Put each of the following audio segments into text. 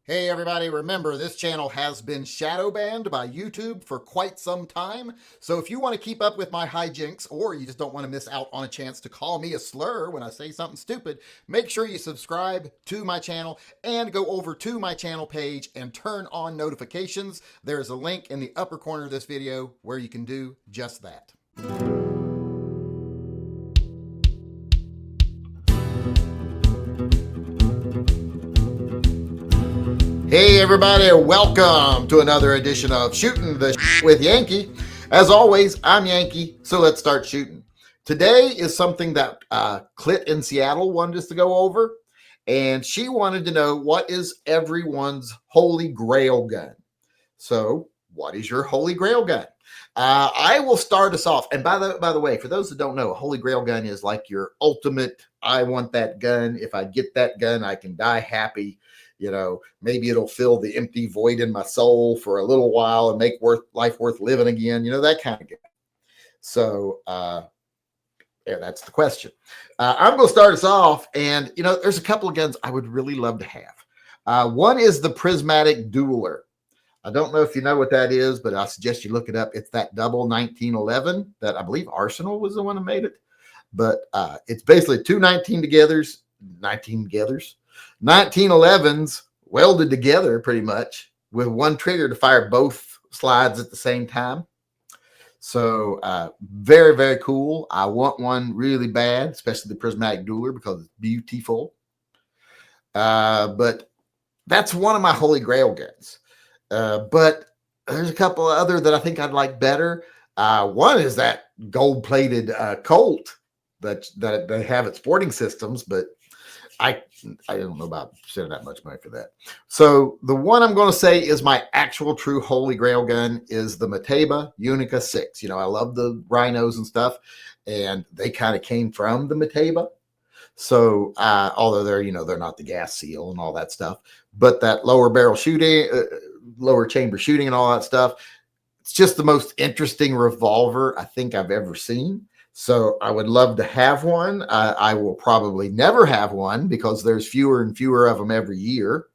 Hey everybody, remember this channel has been shadow banned by YouTube for quite some time. So if you want to keep up with my hijinks or you just don't want to miss out on a chance to call me a slur when I say something stupid, make sure you subscribe to my channel and go over to my channel page and turn on notifications. There's a link in the upper corner of this video where you can do just that. Hey everybody, welcome to another edition of Shooting the with Yankee. As always, I'm Yankee, so let's start shooting. Today is something that Clit in Seattle wanted us to go over, and she wanted to know what is everyone's holy grail gun. So, what is your holy grail gun? I will start us off. And by the way, for those that don't know, a holy grail gun is like your ultimate. I want that gun. If I get that gun, I can die happy. You know, maybe it'll fill the empty void in my soul for a little while and make life worth living again. You know, that kind of guy. So, yeah, that's the question. I'm going to start us off. And, you know, there's a couple of guns I would really love to have. One is the prismatic dueler. I don't know if you know what that is, but I suggest you look it up. It's that double 1911 that I believe Arsenal was the one that made it. But it's basically two 1911s welded together pretty much with one trigger to fire both slides at the same time. So very, very cool. I want one really bad, especially the prismatic dueler because it's beautiful. But that's one of my holy grail guns. But there's a couple of other that I think I'd like better. One is that gold-plated Colt that they have at Sporting Systems, but I don't know about spending that much money for that. So the one I'm going to say is my actual true holy grail gun is the Mateba Unica 6. You know, I love the rhinos and stuff, and they kind of came from the Mateba. So although they're not the gas seal and all that stuff, but that lower barrel shooting, lower chamber shooting and all that stuff, it's just the most interesting revolver I think I've ever seen. So I would love to have one. I will probably never have one because there's fewer and fewer of them every year.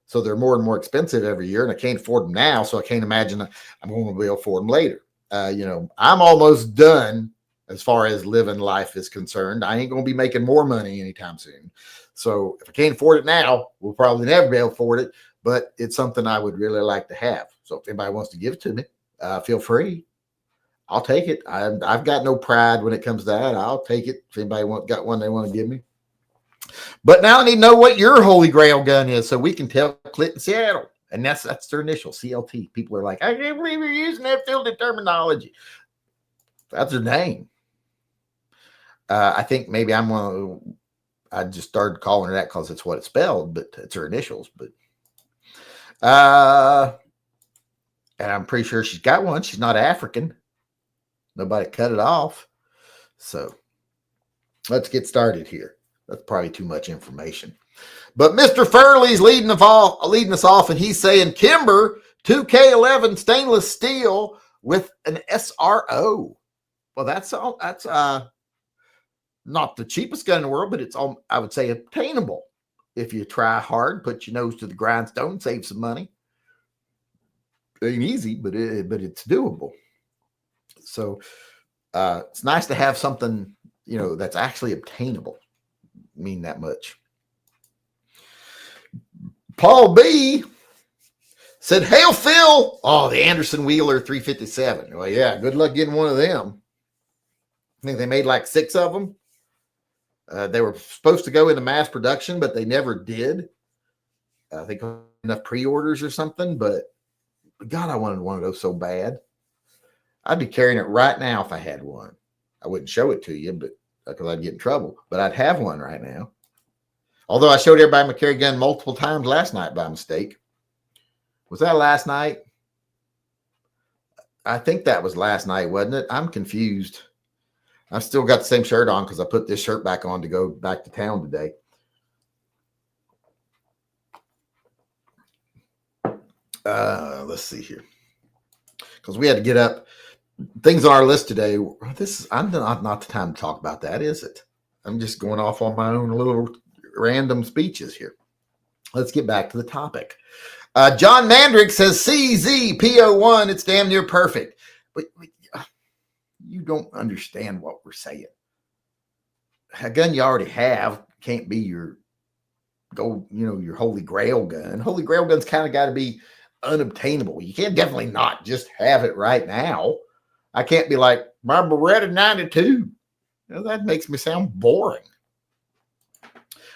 So they're more and more expensive every year, and I can't afford them now. So I can't imagine I'm going to be able to afford them later. I'm almost done as far as living life is concerned. I ain't going to be making more money anytime soon. So if I can't afford it now, we'll probably never be able to afford it. But it's something I would really like to have. So if anybody wants to give it to me, feel free. I'll take it. I've got no pride when it comes to that. I'll take it if anybody got one they want to give me. But now I need to know what your holy grail gun is so we can tell Clit in Seattle. And that's their initial, CLT. People are like, I can't believe you're using that filthy terminology. That's their name. I think maybe I just started calling her that because it's what it's spelled, but it's her initials. But and I'm pretty sure she's got one. She's not African. Nobody cut it off. So let's get started here. That's probably too much information. But Mr. Furley's leading us off, and he's saying Kimber 2K11 stainless steel with an SRO. Well, that's not the cheapest gun in the world, but it's I would say obtainable. If you try hard, put your nose to the grindstone, save some money. It ain't easy, but it's doable. So it's nice to have something, that's actually obtainable. Mean that much. Paul B said, "Hail Phil!" Oh, the Anderson Wheeler 357. Well, yeah, good luck getting one of them. I think they made like 6 of them. They were supposed to go into mass production, but they never did. I think enough pre-orders or something, but God, I wanted one of those so bad. I'd be carrying it right now if I had one. I wouldn't show it to you, but because I'd get in trouble. But I'd have one right now. Although I showed everybody my carry gun multiple times last night by mistake. Was that last night? I think that was last night, wasn't it? I'm confused. I've still got the same shirt on because I put this shirt back on to go back to town today. Let's see here. Because we had to get up. Things on our list today. I'm not the time to talk about that, is it? I'm just going off on my own little random speeches here. let's get back to the topic. John Mandrick says CZPO1, it's damn near perfect. But you don't understand what we're saying. A gun you already have can't be your your holy grail gun. Holy grail gun's kind of got to be unobtainable. You can't definitely not just have it right now. I can't be like, my Beretta 92. That makes me sound boring.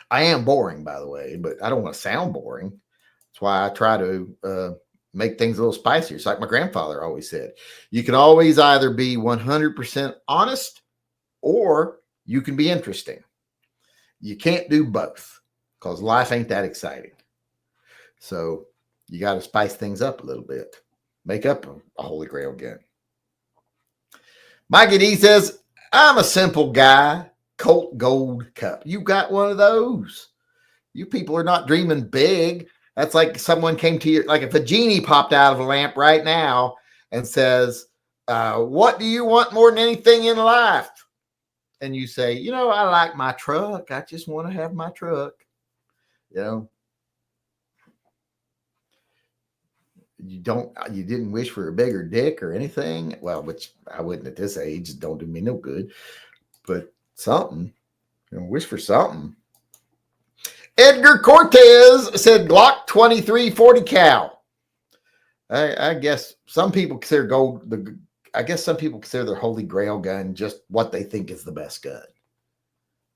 I am boring, by the way, but I don't want to sound boring. That's why I try to make things a little spicier. It's like my grandfather always said. You can always either be 100% honest or you can be interesting. You can't do both because life ain't that exciting. So you got to spice things up a little bit. Make up a holy grail gun. Mikey D says, I'm a simple guy. Colt Gold Cup. You got one of those. You people are not dreaming big. That's like someone came to you, like if a genie popped out of a lamp right now and says, what do you want more than anything in life? And you say, I like my truck. I just want to have my truck. You didn't wish for a bigger dick or anything. Well, which I wouldn't at this age. Don't do me no good. But something, wish for something. Edgar Cortez said Glock 23 40 cal. I guess some people consider some people consider their holy grail gun just what they think is the best gun,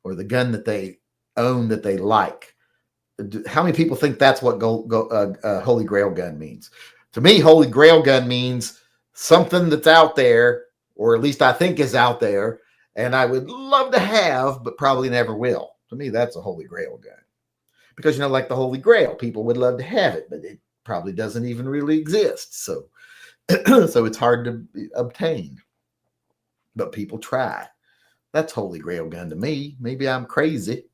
or the gun that they own that they like. How many people think that's what holy grail gun means? To me, holy grail gun means something that's out there, or at least I think is out there, and I would love to have, but probably never will. To me, that's a holy grail gun. Because, like the Holy Grail, people would love to have it, but it probably doesn't even really exist. So, so it's hard to obtain. But people try. That's Holy Grail gun to me. Maybe I'm crazy.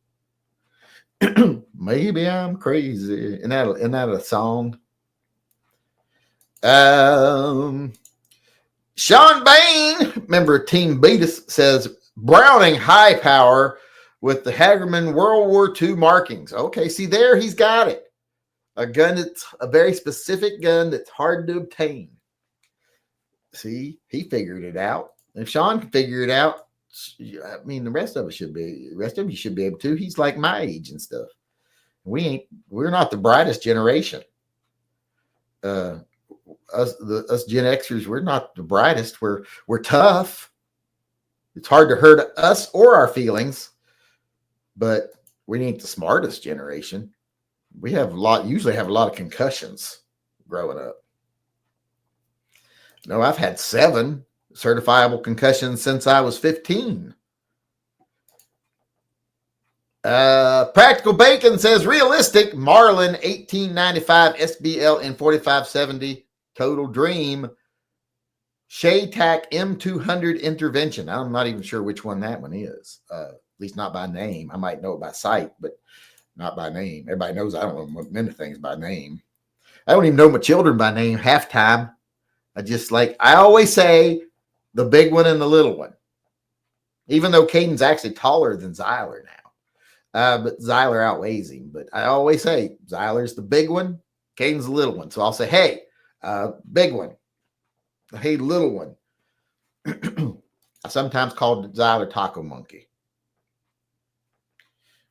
Maybe I'm crazy. Isn't that a song? Sean Bain, member of Team Beatus, says Browning high power with the Hagerman World War II markings. Okay, see there, he's got it. A gun that's a very specific gun that's hard to obtain. See, he figured it out. If Sean can figure it out, I mean, the rest of us should be. The rest of you should be able to. He's like my age and stuff. We're not the brightest generation. Us Gen Xers, we're not the brightest. We're tough. It's hard to hurt us or our feelings. But we ain't the smartest generation. We usually have a lot of concussions growing up. No, I've had 7 certifiable concussions since I was 15. Practical Bacon says realistic Marlin 1895 SBL in 4570 total dream Shaytac M200 intervention. I'm not even sure which one that one is. At least not by name. I might know it by sight, but not by name. Everybody knows I don't know many things by name. I don't even know my children by name half time. I always say the big one and the little one. Even though Caden's actually taller than Zyler now. But Zyler outweighs him. But I always say Zyler's the big one, Caden's the little one. So I'll say, hey, big one. Hey, little one. I sometimes called Zyler Taco Monkey.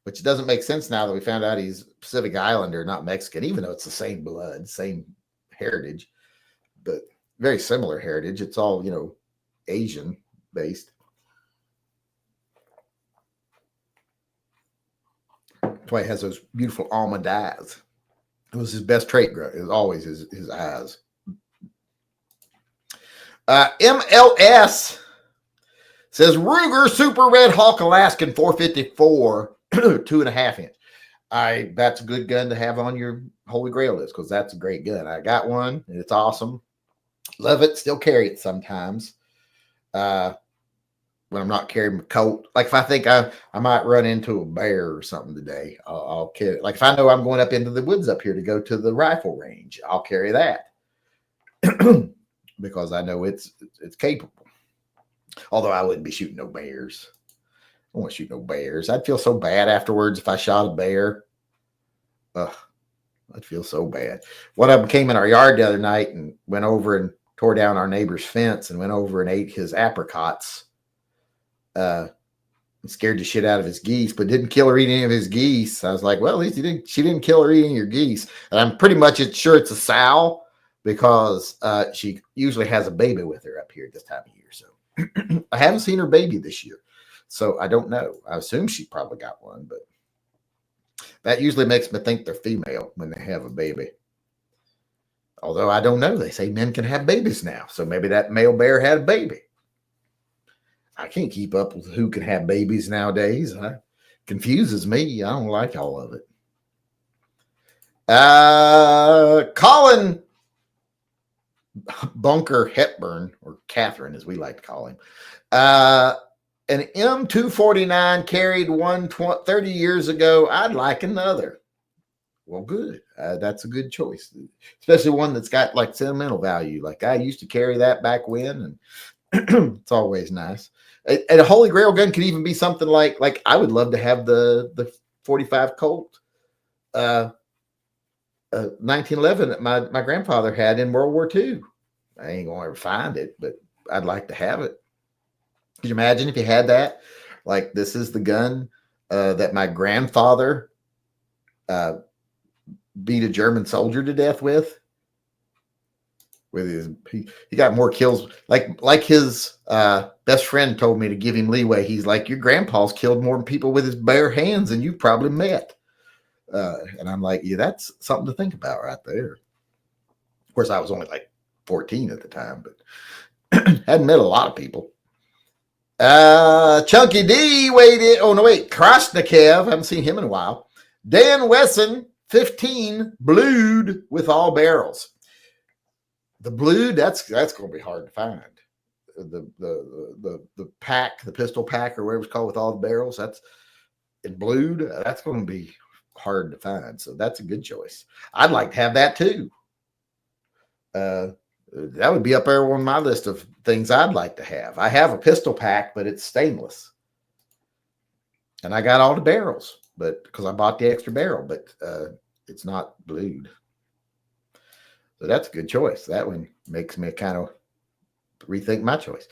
Which doesn't make sense now that we found out he's Pacific Islander, not Mexican, even though it's the same blood, same heritage, but very similar heritage. It's all, Asian based. That's why he has those beautiful almond eyes. It was his best trait. It was always his eyes. MLS says Ruger Super Red Hawk Alaskan 454 2.5 inch. That's a good gun to have on your Holy Grail list because that's a great gun. I got one and it's awesome. Love it. Still carry it sometimes. When I'm not carrying my Colt, like if I think I might run into a bear or something today, I'll carry it. Like if I know I'm going up into the woods up here to go to the rifle range, I'll carry that because I know it's capable. Although I wouldn't be shooting no bears. I don't want to shoot no bears. I'd feel so bad afterwards if I shot a bear. Ugh. I'd feel so bad. One of them came in our yard the other night and went over and tore down our neighbor's fence and went over and ate his apricots. And scared the shit out of his geese, but didn't kill or eat any of his geese. I was like, well, at least she didn't kill or eat any of your geese. And I'm pretty much sure it's a sow because she usually has a baby with her up here this time of year. So I haven't seen her baby this year. So I don't know. I assume she probably got one, but that usually makes me think they're female when they have a baby. Although I don't know. They say men can have babies now. So maybe that male bear had a baby. I can't keep up with who can have babies nowadays. It confuses me. I don't like all of it. Colin Bunker Hepburn, or Catherine as we like to call him. An M249 carried one 30 years ago. I'd like another. Well, good. That's a good choice, especially one that's got like sentimental value. Like I used to carry that back when, and it's always nice. And a Holy Grail gun could even be something like I would love to have the 45 Colt 1911 that my grandfather had in World War II. I ain't gonna ever find it, but I'd like to have it. Could you imagine if you had that? Like, this is the gun that my grandfather beat a German soldier to death with. With his, he got more kills. Like his best friend told me to give him leeway. He's like, your grandpa's killed more people with his bare hands than you've probably met. And I'm like, yeah, that's something to think about right there. Of course, I was only like 14 at the time, but hadn't met a lot of people. Chunky D weighed in. Oh, no, wait. Krasnikev. Haven't seen him in a while. Dan Wesson, 15, blued with all barrels. The blued, that's going to be hard to find. The pack, the pistol pack, or whatever it's called with all the barrels, that's in blued. That's going to be hard to find. So that's a good choice. I'd like to have that too. That would be up there on my list of things I'd like to have. I have a pistol pack, but it's stainless. And I got all the barrels, but because I bought the extra barrel, but it's not blued. So that's a good choice. That one makes me kind of rethink my choice.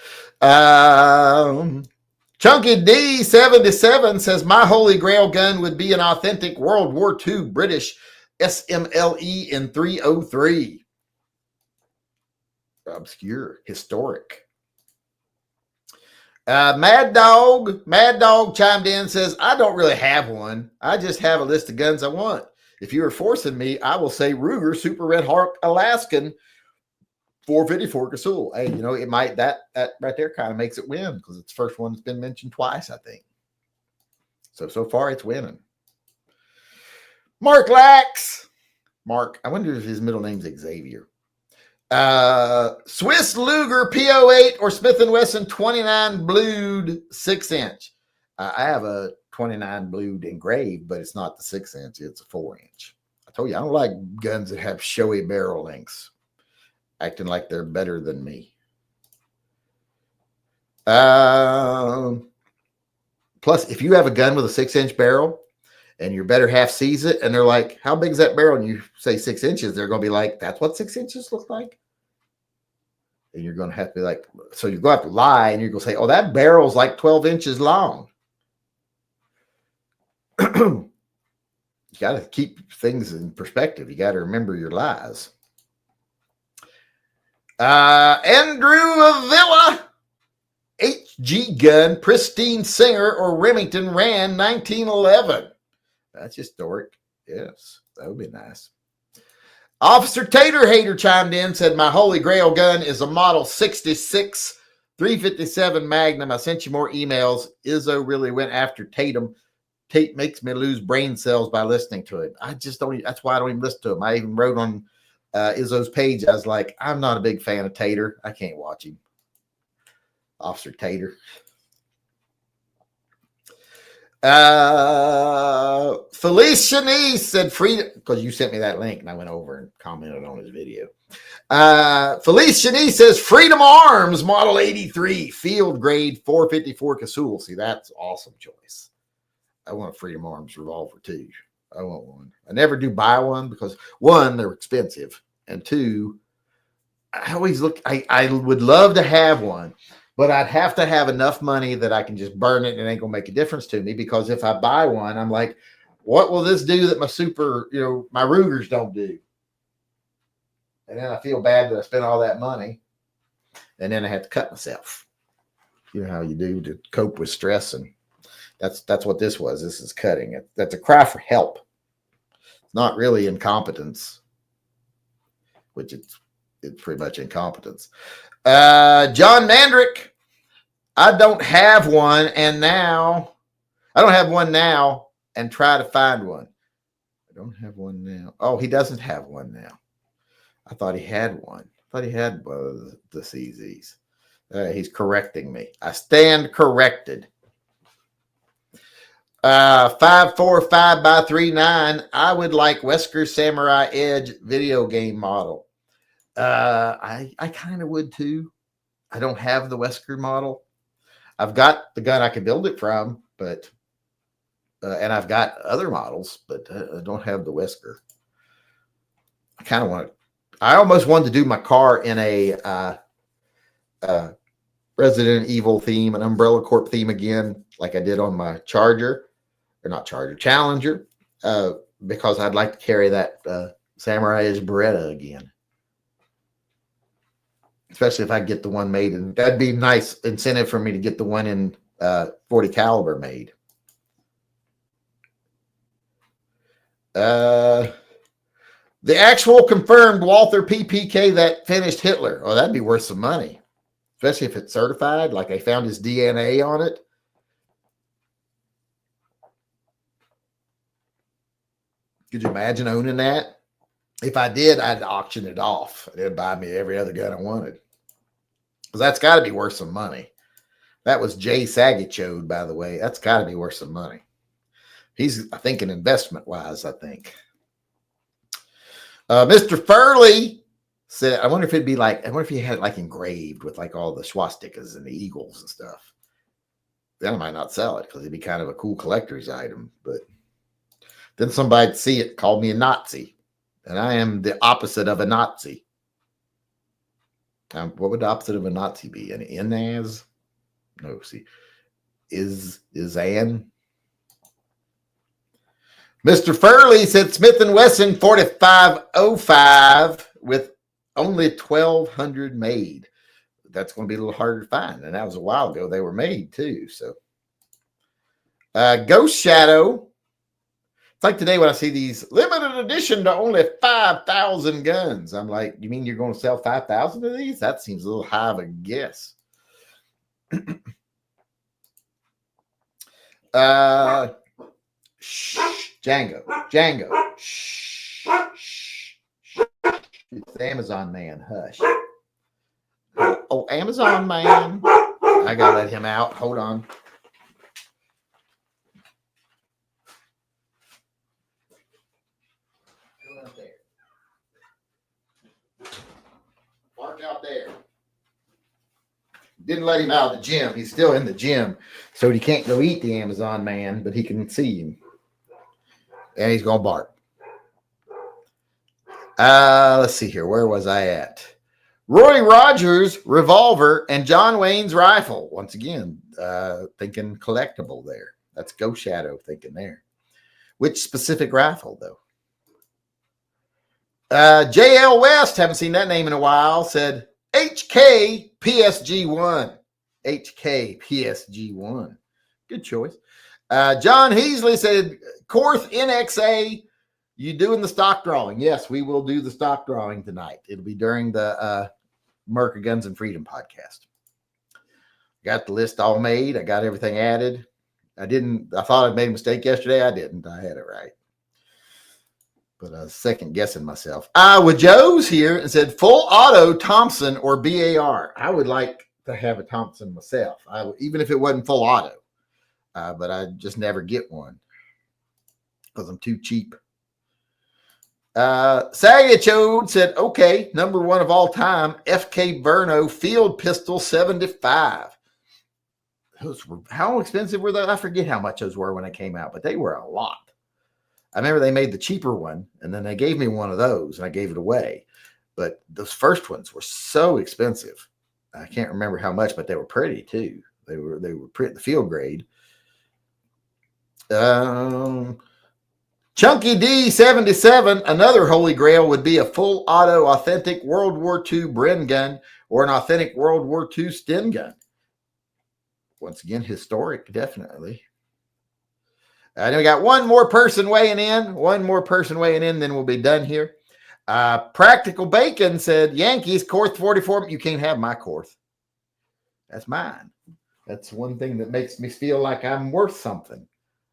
Chunky D77 says, my Holy Grail gun would be an authentic World War II British SMLE in 303. Obscure, historic. Mad Dog chimed in, says, I don't really have one. I just have a list of guns I want. If you were forcing me, I will say Ruger Super Red Hawk Alaskan 454 Casull. Hey, you know, it might, that right there kind of makes it win because it's the first one that's been mentioned twice, I think. So far it's winning. Mark Lax. Mark, I wonder if his middle name's Xavier. Swiss Luger P08 or Smith & Wesson 29 blued 6-inch. I have a 29 blued engraved, but it's not the 6-inch, it's a 4-inch. I told you I don't like guns that have showy barrel lengths, acting like they're better than me. Plus, if you have a gun with a 6-inch barrel and your better half sees it and they're like, how big is that barrel? And you say 6 inches, they're going to be like, that's what 6 inches look like. And you're going to have to be like, so you're going to have to lie and you're going to say, oh, that barrel's like 12 inches long. You got to keep things in perspective. You got to remember your lies. Andrew Avila, HG gun, pristine Singer or Remington Rand 1911. That's historic. Yes, that would be nice. Officer Tater Hater chimed in, said, my Holy Grail gun is a Model 66 357 Magnum. I sent you more emails. Izzo really went after Tatum. Tate makes me lose brain cells by listening to it. I just don't, that's why I don't even listen to him. I even wrote on Izzo's page, I was like, I'm not a big fan of Tater. I can't watch him. Officer Tater. Felice Shanice said freedom, because you sent me that link and I went over and commented on his video. Felice Shanice says Freedom Arms Model 83 field grade 454 Casull. See, that's awesome choice. I want a Freedom Arms revolver too. I want one. I never do buy one because one, they're expensive, and two, I always look. I would love to have one, but I'd have to have enough money that I can just burn it and it ain't gonna make a difference to me. Because if I buy one, I'm like, what will this do that my my Rugers don't do? And then I feel bad that I spent all that money, and then I have to cut myself. You know how you do to cope with stress, and that's what this was. This is cutting it. That's a cry for help. It's not really incompetence, which it's pretty much incompetence. John Mandrick, I don't have one, and now I don't have one now, and try to find one. I don't have one now. Oh, he doesn't have one now. I thought he had one. I thought he had one of the CZs. He's correcting me. I stand corrected. 545x39. I would like Wesker Samurai Edge video game model. I kind of would too. I don't have the Wesker model. I've got the gun I can build it from, but and I've got other models, but I don't have the Wesker. I kind of want to. I almost wanted to do my car in a Resident Evil theme, an Umbrella Corp theme again, like I did on my Challenger, because I'd like to carry that Samurai Edge Beretta again. Especially if I get the one made, and that'd be a nice incentive for me to get the one in 40 caliber made. The actual confirmed Walther PPK that finished Hitler. Oh, that'd be worth some money, especially if it's certified. Like they found his DNA on it. Could you imagine owning that? If I did, I'd auction it off. It'd buy me every other gun I wanted. Because that's got to be worth some money. That was Jay Sagachode, by the way. That's got to be worth some money. He's, I think, an investment-wise, I think. Mr. Furley said, I wonder if it'd be like, I wonder if he had it like engraved with like all the swastikas and the eagles and stuff. Then I might not sell it because it'd be kind of a cool collector's item. But then somebody'd see it, call me a Nazi. And I am the opposite of a Nazi. What would the opposite of a Nazi be? An Inaz? No, see. Is-an? Mr. Furley said Smith & Wesson 4505 with only 1,200 made. That's going to be a little harder to find. And that was a while ago. They were made too. So, Ghost Shadow. It's like today when I see these limited edition to only 5,000 guns. I'm like, you mean you're going to sell 5,000 of these? That seems a little high of a guess. Shh, Django. Shh. It's the Amazon man. Hush. Oh, Amazon man. I gotta let him out. Hold on. Go out there. Park out there. Didn't let him out of the gym. He's still in the gym, so he can't go eat the Amazon man, but he can see him. And he's going to bark. Let's see here. Where was I at? Roy Rogers revolver and John Wayne's rifle. Once again, thinking collectible there. That's Ghost Shadow thinking there. Which specific rifle, though? JL West, haven't seen that name in a while, said HK PSG1. HK PSG1. Good choice. John Heasley said, Korth NXA, you doing the stock drawing? Yes, we will do the stock drawing tonight. It'll be during the America Guns and Freedom podcast. Got the list all made. I got everything added. I thought I'd made a mistake yesterday. I didn't. I had it right. But I was second guessing myself. With Joe's here and said, full auto Thompson or BAR. I would like to have a Thompson myself. Even if it wasn't full auto. But I just never get one because I'm too cheap. Sagachode said, okay, number one of all time, FK Verno Field Pistol 75. How expensive were those? I forget how much those were when they came out, but they were a lot. I remember they made the cheaper one, and then they gave me one of those, and I gave it away. But those first ones were so expensive. I can't remember how much, but they were pretty too. They were pretty, the field grade. Chunky D77, another holy grail would be a full auto authentic World War II Bren gun or an authentic World War II Sten gun. Once again, historic, definitely. Then we got one more person weighing in, then we'll be done here. Practical Bacon said, Yankees, Korth 44. You can't have my Korth. That's mine. That's one thing that makes me feel like I'm worth something.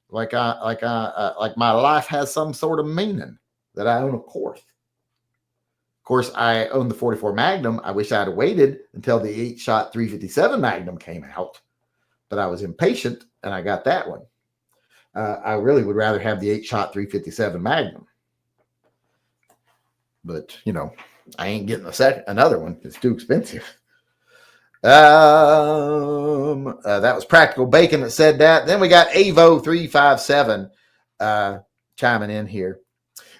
Like my life has some sort of meaning, that I own a Korth. Of course, I own the 44 Magnum. I wish I'd have waited until the 8-shot 357 Magnum came out, but I was impatient and I got that one. I really would rather have the 8-shot 357 Magnum, but you know, I ain't getting another one. It's too expensive. That was Practical Bacon that said that. Then we got Avo 357 chiming in here,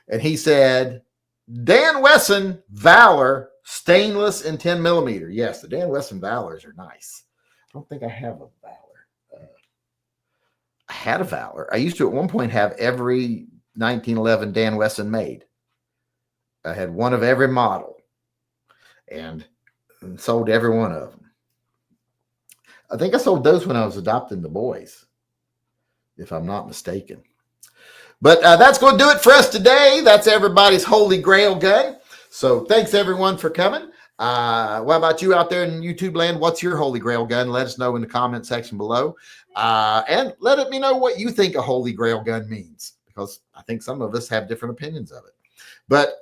and he said, Dan Wesson Valor stainless and 10 millimeter. Yes, the Dan Wesson Valors are nice. I don't think I have a Valor. I had a Valor. I used to at one point have every 1911 Dan Wesson made. I had one of every model and sold every one of them. I think I sold those when I was adopting the boys, if I'm not mistaken. But that's going to do it for us today. That's everybody's Holy Grail gun. So thanks, everyone, for coming. What about you out there in YouTube land? What's your Holy Grail gun? Let us know in the comment section below. And let me know what you think a Holy Grail gun means, because I think some of us have different opinions of it. But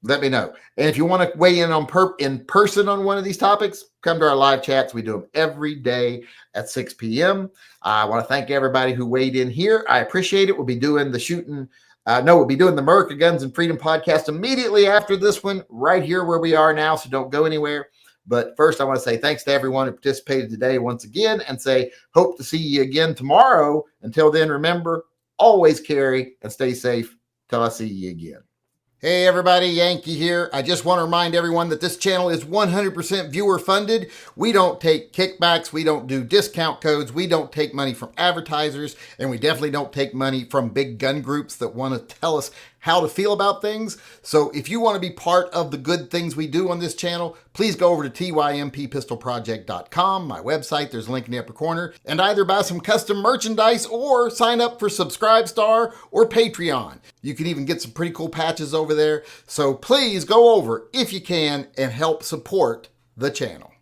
let me know. And if you want to weigh in in person on one of these topics, come to our live chats. We do them every day at 6 p.m. I want to thank everybody who weighed in here. I appreciate it. We'll be doing the we'll be doing the America Guns and Freedom podcast immediately after this one, right here where we are now. So don't go anywhere. But first, I want to say thanks to everyone who participated today once again, and say hope to see you again tomorrow. Until then, remember, always carry and stay safe till I see you again. Hey everybody, Yankee here. I just want to remind everyone that this channel is 100% viewer funded. We don't take kickbacks. We don't do discount codes. We don't take money from advertisers. And we definitely don't take money from big gun groups that want to tell us how to feel about things. So if you want to be part of the good things we do on this channel, please go over to tympistolproject.com, my website. There's a link in the upper corner, and either buy some custom merchandise or sign up for Subscribestar or Patreon. You can even get some pretty cool patches over there. So please go over if you can and help support the channel.